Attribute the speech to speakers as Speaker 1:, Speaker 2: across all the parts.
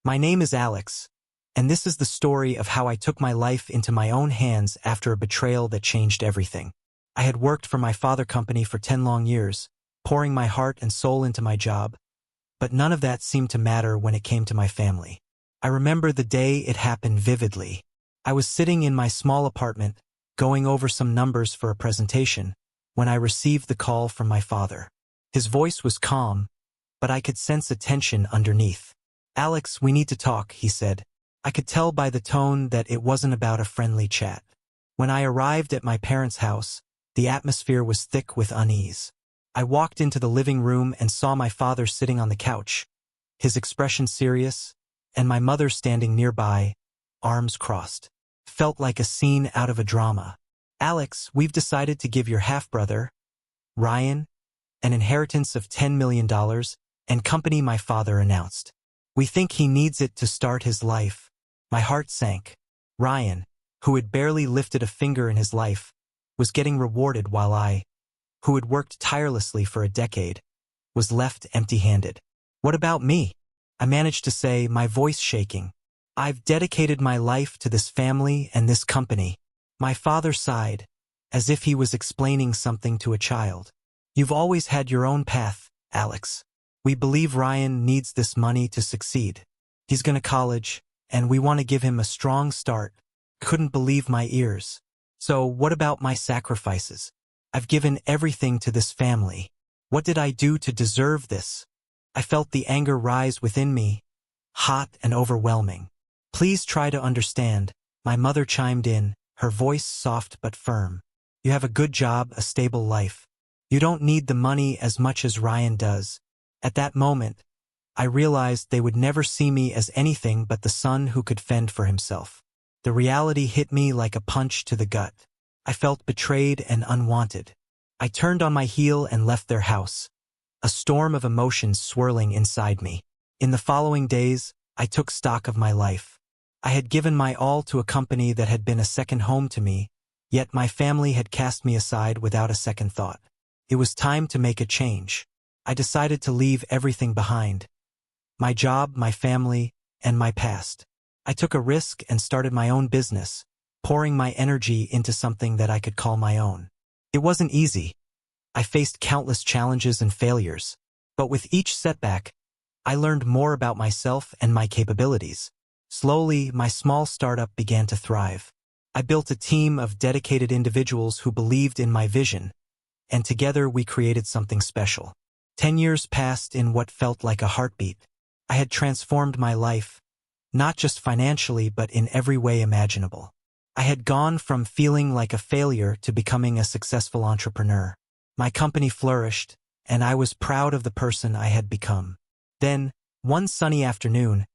Speaker 1: My name is Alex, and this is the story of how I took my life into my own hands after a betrayal that changed everything. I had worked for my father company for 10 long years, pouring my heart and soul into my job, but none of that seemed to matter when it came to my family. I remember the day it happened vividly. I was sitting in my small apartment, going over some numbers for a presentation, when I received the call from my father. His voice was calm, but I could sense a tension underneath. "Alex, we need to talk," he said. I could tell by the tone that it wasn't about a friendly chat. When I arrived at my parents' house, the atmosphere was thick with unease. I walked into the living room and saw my father sitting on the couch, his expression serious, and my mother standing nearby, arms crossed. Felt like a scene out of a drama. "Alex, we've decided to give your half-brother, Ryan, an inheritance of $10 million, and company," my father announced. "We think he needs it to start his life." My heart sank. Ryan, who had barely lifted a finger in his life, was getting rewarded while I, who had worked tirelessly for a decade, was left empty-handed. "What about me?" I managed to say, my voice shaking. "I've dedicated my life to this family and this company." My father sighed, as if he was explaining something to a child. "You've always had your own path, Alex. We believe Ryan needs this money to succeed. He's going to college, and we want to give him a strong start." Couldn't believe my ears. "So what about my sacrifices? I've given everything to this family. What did I do to deserve this?" I felt the anger rise within me, hot and overwhelming. "Please try to understand," my mother chimed in, her voice soft but firm. "You have a good job, a stable life. You don't need the money as much as Ryan does." At that moment, I realized they would never see me as anything but the son who could fend for himself. The reality hit me like a punch to the gut. I felt betrayed and unwanted. I turned on my heel and left their house, a storm of emotions swirling inside me. In the following days, I took stock of my life. I had given my all to a company that had been a second home to me, yet my family had cast me aside without a second thought. It was time to make a change. I decided to leave everything behind. My job, my family, and my past. I took a risk and started my own business, pouring my energy into something that I could call my own. It wasn't easy. I faced countless challenges and failures, but with each setback, I learned more about myself and my capabilities. Slowly, my small startup began to thrive. I built a team of dedicated individuals who believed in my vision, and together we created something special. 10 years passed in what felt like a heartbeat. I had transformed my life, not just financially but in every way imaginable. I had gone from feeling like a failure to becoming a successful entrepreneur. My company flourished, and I was proud of the person I had become. Then, one sunny afternoon,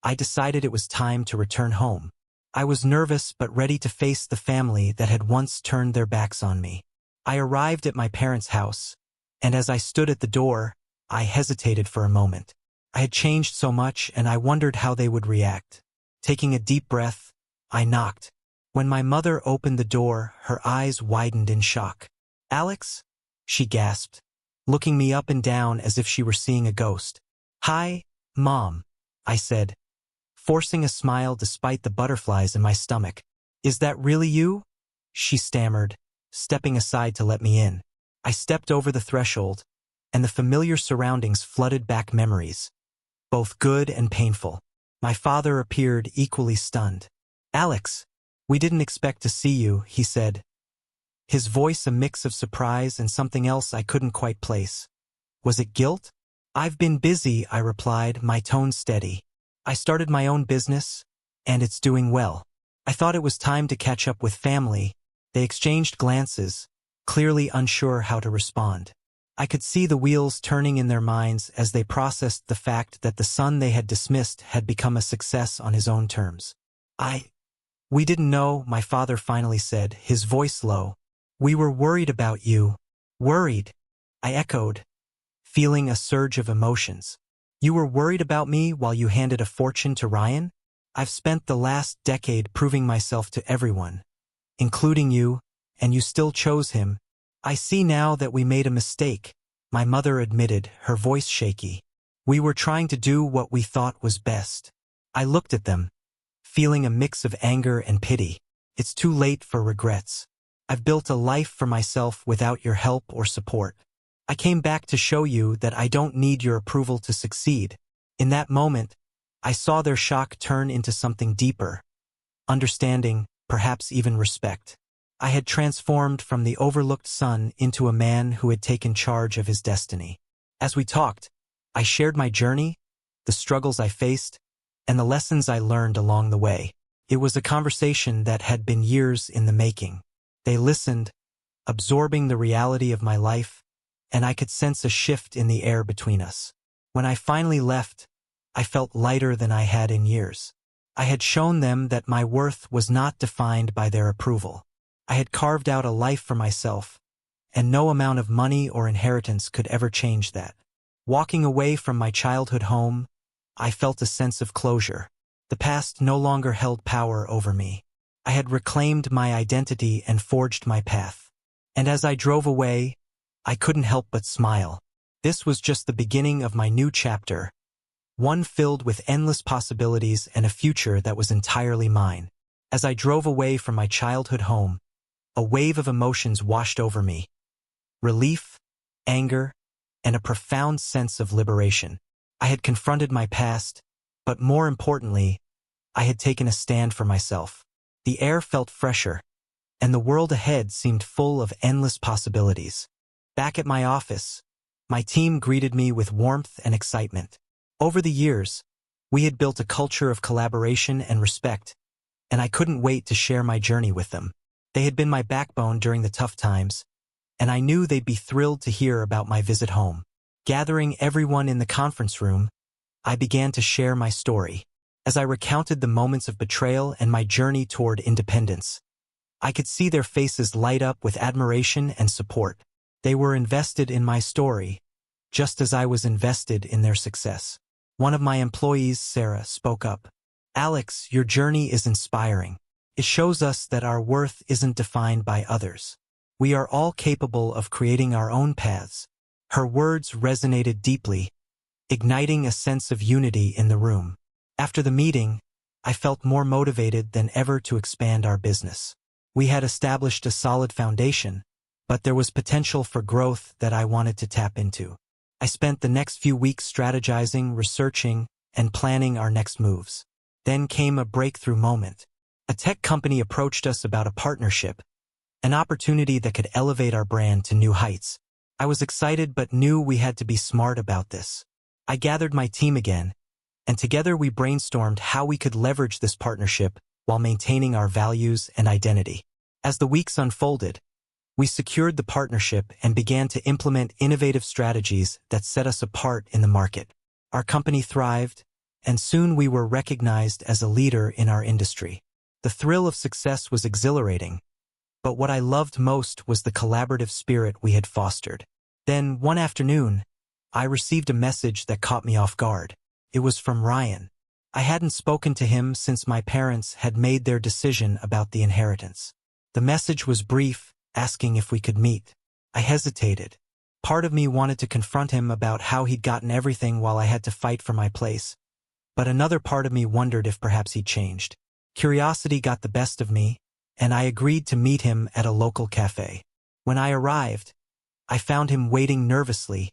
Speaker 1: I decided it was time to return home. I was nervous but ready to face the family that had once turned their backs on me. I arrived at my parents' house, and as I stood at the door, I hesitated for a moment. I had changed so much, and I wondered how they would react. Taking a deep breath, I knocked. When my mother opened the door, her eyes widened in shock. "Alex?" she gasped, looking me up and down as if she were seeing a ghost. "Hi, Mom," I said, forcing a smile despite the butterflies in my stomach. "Is that really you?" she stammered, stepping aside to let me in. I stepped over the threshold, and the familiar surroundings flooded back memories, both good and painful. My father appeared equally stunned. "Alex, we didn't expect to see you," he said, his voice a mix of surprise and something else I couldn't quite place. Was it guilt? "I've been busy," I replied, my tone steady. "I started my own business, and it's doing well." I thought it was time to catch up with family. They exchanged glances, clearly unsure how to respond. I could see the wheels turning in their minds as they processed the fact that the son they had dismissed had become a success on his own terms. We didn't know," my father finally said, his voice low. "We were worried about you." "Worried?" I echoed, feeling a surge of emotions. "You were worried about me while you handed a fortune to Ryan? I've spent the last decade proving myself to everyone, including you, and you still chose him." "I see now that we made a mistake," my mother admitted, her voice shaky. "We were trying to do what we thought was best." I looked at them, feeling a mix of anger and pity. It's too late for regrets. I've built a life for myself without your help or support. I came back to show you that I don't need your approval to succeed. In that moment, I saw their shock turn into something deeper. Understanding, perhaps even respect. I had transformed from the overlooked son into a man who had taken charge of his destiny. As we talked, I shared my journey, the struggles I faced, and the lessons I learned along the way. It was a conversation that had been years in the making. They listened, absorbing the reality of my life, and I could sense a shift in the air between us. When I finally left, I felt lighter than I had in years. I had shown them that my worth was not defined by their approval. I had carved out a life for myself, and no amount of money or inheritance could ever change that. Walking away from my childhood home, I felt a sense of closure. The past no longer held power over me. I had reclaimed my identity and forged my path. And as I drove away, I couldn't help but smile. This was just the beginning of my new chapter, one filled with endless possibilities and a future that was entirely mine. As I drove away from my childhood home, a wave of emotions washed over me. Relief, anger, and a profound sense of liberation. I had confronted my past, but more importantly, I had taken a stand for myself. The air felt fresher, and the world ahead seemed full of endless possibilities. Back at my office, my team greeted me with warmth and excitement. Over the years, we had built a culture of collaboration and respect, and I couldn't wait to share my journey with them. They had been my backbone during the tough times, and I knew they'd be thrilled to hear about my visit home. Gathering everyone in the conference room, I began to share my story. As I recounted the moments of betrayal and my journey toward independence, I could see their faces light up with admiration and support. They were invested in my story, just as I was invested in their success. One of my employees, Sarah, spoke up. "Alex, your journey is inspiring. It shows us that our worth isn't defined by others. We are all capable of creating our own paths." Her words resonated deeply, igniting a sense of unity in the room. After the meeting, I felt more motivated than ever to expand our business. We had established a solid foundation, but there was potential for growth that I wanted to tap into. I spent the next few weeks strategizing, researching, and planning our next moves. Then came a breakthrough moment. A tech company approached us about a partnership, an opportunity that could elevate our brand to new heights. I was excited but knew we had to be smart about this. I gathered my team again, and together we brainstormed how we could leverage this partnership while maintaining our values and identity. As the weeks unfolded, we secured the partnership and began to implement innovative strategies that set us apart in the market. Our company thrived, and soon we were recognized as a leader in our industry. The thrill of success was exhilarating, but what I loved most was the collaborative spirit we had fostered. Then, one afternoon, I received a message that caught me off guard. It was from Ryan. I hadn't spoken to him since my parents had made their decision about the inheritance. The message was brief, asking if we could meet. I hesitated. Part of me wanted to confront him about how he'd gotten everything while I had to fight for my place, but another part of me wondered if perhaps he'd changed. Curiosity got the best of me, and I agreed to meet him at a local cafe. When I arrived, I found him waiting nervously,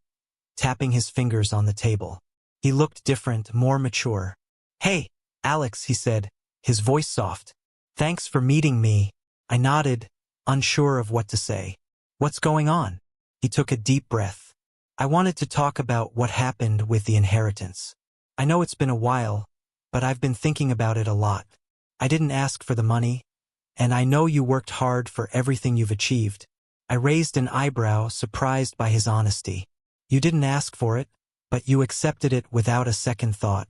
Speaker 1: tapping his fingers on the table. He looked different, more mature. "Hey, Alex," he said, his voice soft. "Thanks for meeting me." I nodded, unsure of what to say. "What's going on?" He took a deep breath. "I wanted to talk about what happened with the inheritance. I know it's been a while, but I've been thinking about it a lot. I didn't ask for the money, and I know you worked hard for everything you've achieved." I raised an eyebrow, surprised by his honesty. "You didn't ask for it, but you accepted it without a second thought."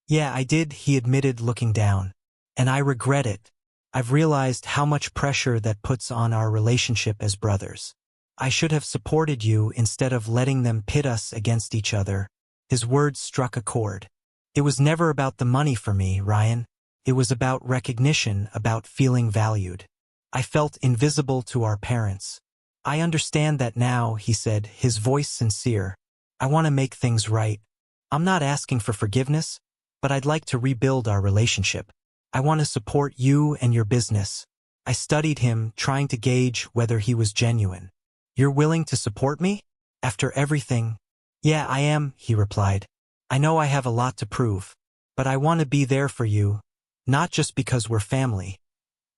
Speaker 1: "Yeah, I did," he admitted, looking down. "And I regret it. I've realized how much pressure that puts on our relationship as brothers. I should have supported you instead of letting them pit us against each other." His words struck a chord. "It was never about the money for me, Ryan. It was about recognition, about feeling valued. I felt invisible to our parents. I understand that now," he said, his voice sincere. "I want to make things right. I'm not asking for forgiveness, but I'd like to rebuild our relationship. I want to support you and your business. I studied him, trying to gauge whether he was genuine. You're willing to support me? After everything? Yeah, I am, he replied. I know I have a lot to prove, but I want to be there for you, not just because we're family,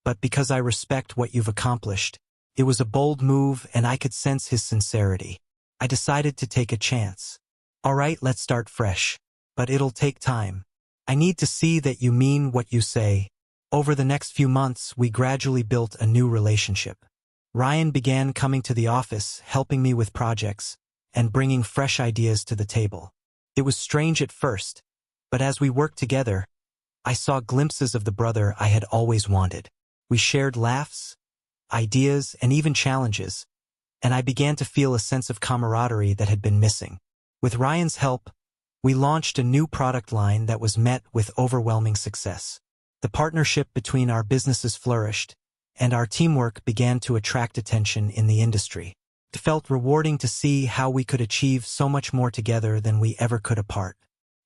Speaker 1: but because I respect what you've accomplished. It was a bold move, and I could sense his sincerity. I decided to take a chance. All right, let's start fresh. But it'll take time. I need to see that you mean what you say. Over the next few months, we gradually built a new relationship. Ryan began coming to the office, helping me with projects, and bringing fresh ideas to the table. It was strange at first, but as we worked together, I saw glimpses of the brother I had always wanted. We shared laughs, ideas, and even challenges, and I began to feel a sense of camaraderie that had been missing. With Ryan's help, we launched a new product line that was met with overwhelming success. The partnership between our businesses flourished, and our teamwork began to attract attention in the industry. It felt rewarding to see how we could achieve so much more together than we ever could apart.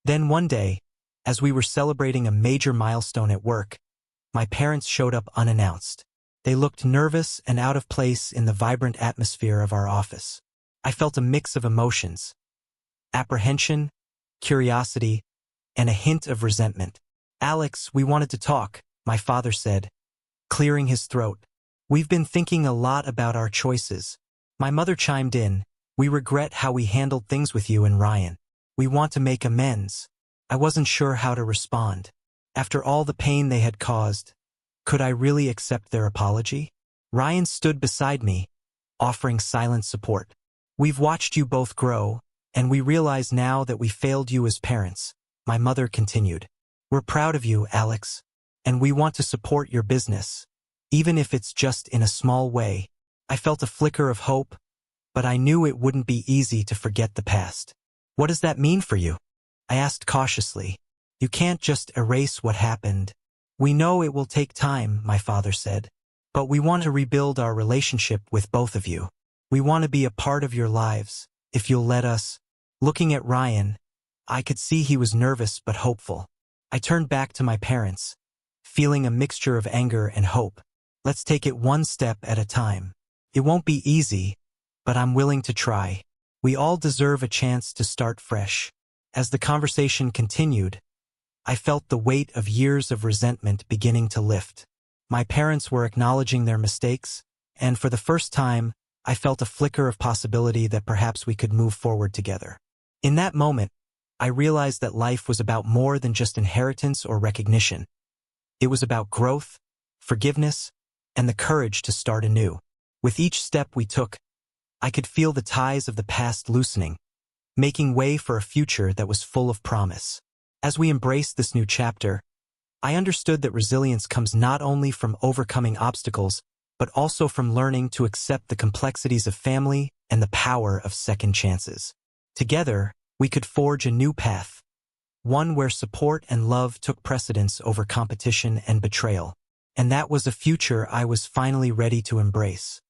Speaker 1: Then one day, as we were celebrating a major milestone at work, my parents showed up unannounced. They looked nervous and out of place in the vibrant atmosphere of our office. I felt a mix of emotions: apprehension, curiosity, and a hint of resentment. Alex, we wanted to talk, my father said, clearing his throat. We've been thinking a lot about our choices. My mother chimed in. We regret how we handled things with you and Ryan. We want to make amends. I wasn't sure how to respond. After all the pain they had caused, could I really accept their apology? Ryan stood beside me, offering silent support. We've watched you both grow, and we realize now that we failed you as parents, my mother continued. We're proud of you, Alex, and we want to support your business, even if it's just in a small way. I felt a flicker of hope, but I knew it wouldn't be easy to forget the past. What does that mean for you? I asked cautiously. You can't just erase what happened. We know it will take time, my father said, but we want to rebuild our relationship with both of you. We want to be a part of your lives, if you'll let us. Looking at Ryan, I could see he was nervous but hopeful. I turned back to my parents, feeling a mixture of anger and hope. Let's take it one step at a time. It won't be easy, but I'm willing to try. We all deserve a chance to start fresh. As the conversation continued, I felt the weight of years of resentment beginning to lift. My parents were acknowledging their mistakes, and for the first time, I felt a flicker of possibility that perhaps we could move forward together. In that moment, I realized that life was about more than just inheritance or recognition. It was about growth, forgiveness, and the courage to start anew. With each step we took, I could feel the ties of the past loosening, making way for a future that was full of promise. As we embraced this new chapter, I understood that resilience comes not only from overcoming obstacles, but also from learning to accept the complexities of family and the power of second chances. Together, we could forge a new path, one where support and love took precedence over competition and betrayal. And that was a future I was finally ready to embrace.